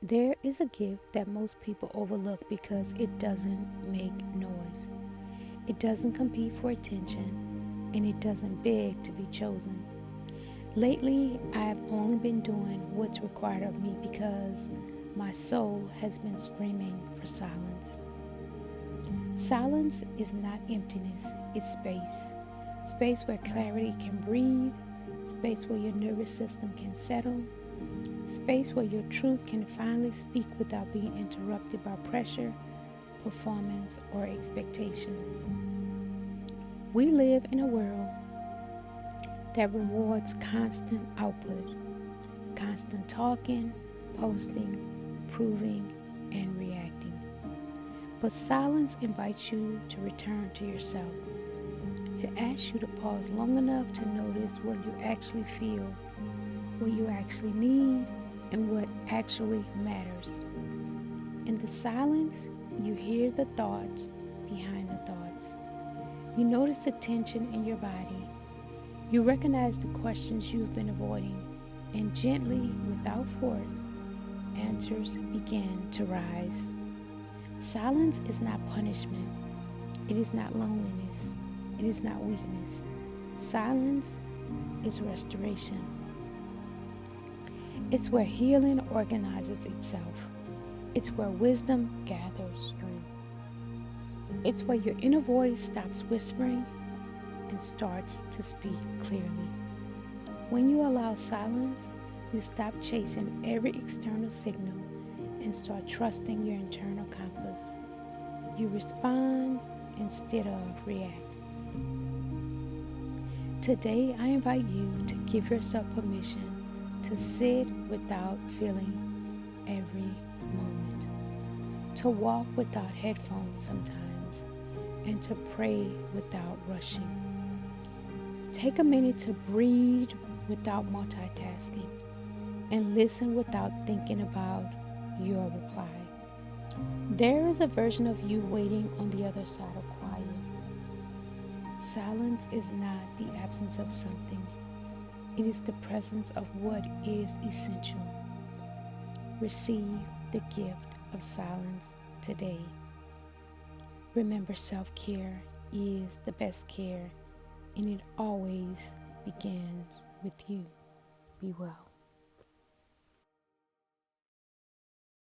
There is a gift that most people overlook because it doesn't make noise. It doesn't compete for attention, and it doesn't beg to be chosen. Lately, I have only been doing what's required of me because my soul has been screaming for silence. Silence is not emptiness, it's space. Space where clarity can breathe, space where your nervous system can settle, space where your truth can finally speak without being interrupted by pressure, performance, or expectation. We live in a world that rewards constant output, constant talking, posting, proving, and reacting. But silence invites you to return to yourself. It asks you to pause long enough to notice what you actually feel, what you actually need, and what actually matters. In the silence, you hear the thoughts behind the thoughts. You notice the tension in your body. You recognize the questions you've been avoiding, and gently, without force, answers begin to rise. Silence is not punishment. It is not loneliness. It is not weakness. Silence is restoration. It's where healing organizes itself. It's where wisdom gathers strength. It's where your inner voice stops whispering and starts to speak clearly. When you allow silence, you stop chasing every external signal and start trusting your internal compass. You respond instead of react. Today, I invite you to give yourself permission to sit without feeling every moment, to walk without headphones sometimes, and to pray without rushing. Take a minute to breathe without multitasking and listen without thinking about your reply. There is a version of you waiting on the other side of quiet. Silence is not the absence of something. It is the presence of what is essential. Receive the gift of silence today. Remember, self-care is the best care, and it always begins with you. Be well.